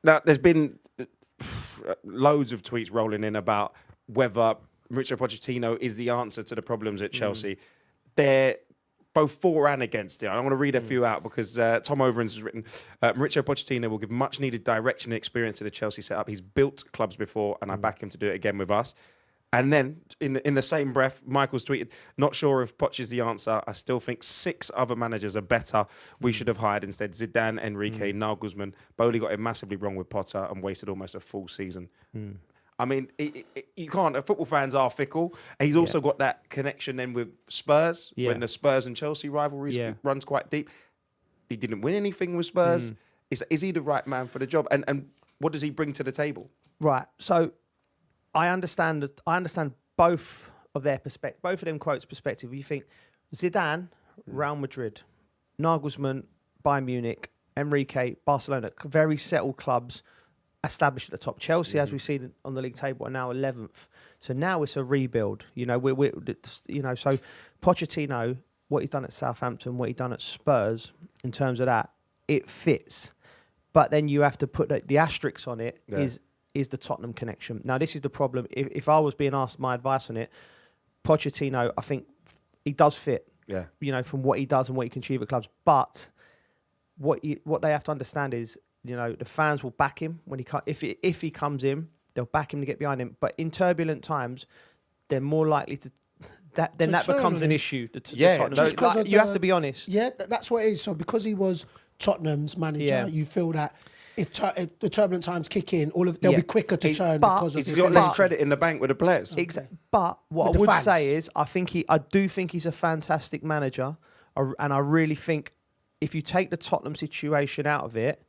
Now, there's been loads of tweets rolling in about whether Mauricio Pochettino is the answer to the problems at Chelsea. They're both for and against it. I want to read a few out because Tom Overens has written, Mauricio Pochettino will give much needed direction and experience to the Chelsea setup. He's built clubs before and I back him to do it again with us. And then, in the same breath, Michael's tweeted, not sure if Poch is the answer. I still think 6 other managers are better. We should have hired instead Zidane, Enrique, Nagelsmann. Bowley got it massively wrong with Potter and wasted almost a full season. I mean, you can't. Football fans are fickle. He's also got that connection then with Spurs, when the Spurs and Chelsea rivalry runs quite deep. He didn't win anything with Spurs. Is he the right man for the job? And what does he bring to the table? Right, so... I understand both of their perspective, both of them quotes perspective. You think Zidane, Real Madrid, Nagelsmann, Bayern Munich, Enrique, Barcelona, very settled clubs established at the top. Chelsea, as we've seen on the league table, are now 11th. So now it's a rebuild. So Pochettino, what he's done at Southampton, what he's done at Spurs, in terms of that, it fits. But then you have to put the asterisk on it. Is the Tottenham connection. Now, this is the problem. If I was being asked my advice on it, Pochettino, I think he does fit, from what he does and what he can achieve at clubs. But what they have to understand is, the fans will back him when if he comes in, they'll back him to get behind him. But in turbulent times, they're more likely to... That becomes an issue. The Tottenham. You have to be honest. Yeah, that's what it is. So because he was Tottenham's manager, you feel that if the turbulent times kick in, they'll be quicker to turn because of he's got less credit in the bank with the players. Exactly. But what I would say is, I do think he's a fantastic manager, and I really think if you take the Tottenham situation out of it,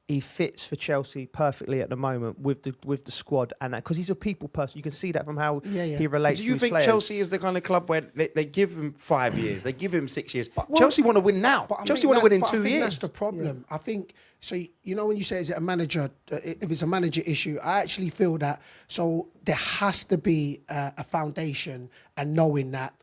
he fits for Chelsea perfectly at the moment with the squad, and because he's a people person, you can see that from how he relates. Do you to his think players. Chelsea is the kind of club where they give him 5 years, they give him 6 years? Chelsea want to win now. Chelsea want to win in 2 years. That's the problem. I think so. When you say is it a manager? If it's a manager issue, I actually feel that. So there has to be a foundation and knowing that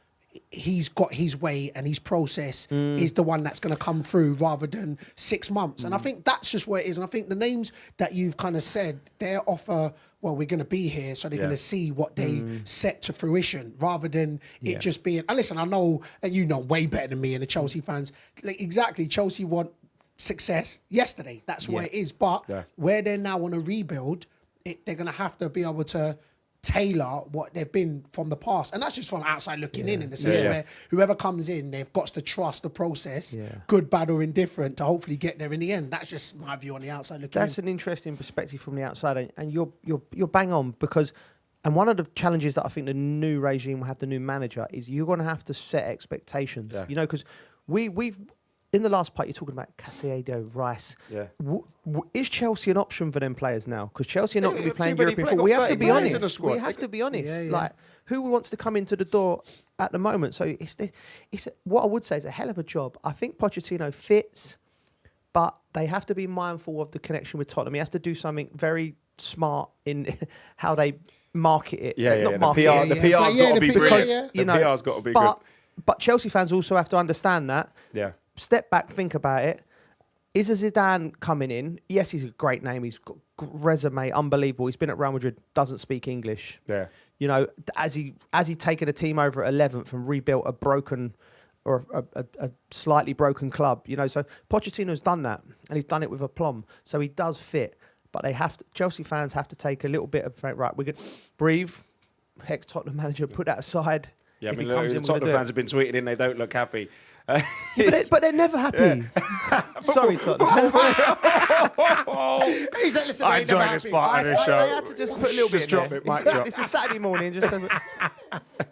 he's got his way and his process is the one that's going to come through rather than 6 months. And I think that's just what it is. And I think the names that you've kind of said, they're offer, well, we're going to be here, so they're going to see what they set to fruition rather than it just being... And listen, I know, and you know way better than me and the Chelsea fans, exactly, Chelsea want success yesterday. That's what it is. But where they're now on a rebuild, they're going to have to be able to tailor what they've been from the past, and that's just from outside looking in the sense where whoever comes in, they've got to trust the process, good, bad, or indifferent, to hopefully get there in the end. That's just my view on the outside looking in. That's an interesting perspective from the outside, and you're bang on because. And one of the challenges that I think the new regime will have, the new manager, is you're going to have to set expectations. Because we've in the last part, you're talking about Caicedo, Rice. Is Chelsea an option for them players now? Because Chelsea are not going to be playing European football. We have to be honest. We have to be honest. Like, who wants to come into the door at the moment? So it's what I would say is a hell of a job. I think Pochettino fits, but they have to be mindful of the connection with Tottenham. He has to do something very smart in how they market it. The PR's got to be brilliant. The PR's got to be good. But Chelsea fans also have to understand that. Step back, think about it. Is a Zidane coming in? Yes, he's a great name. He's got resume, unbelievable. He's been at Real Madrid, doesn't speak English. Has he taken a team over at 11th and rebuilt a broken or a slightly broken club? So Pochettino's done that, and he's done it with aplomb. So he does fit. But Chelsea fans have to take a little bit of, right, we could breathe, ex-Tottenham manager, put that aside. Yeah, I mean, the Tottenham fans have been tweeting in, they don't look happy. But they're never happy. Sorry, Tottenham. I enjoyed this part of the show. I had to just put a little bit in drop there. it, Mike. It's a Saturday morning.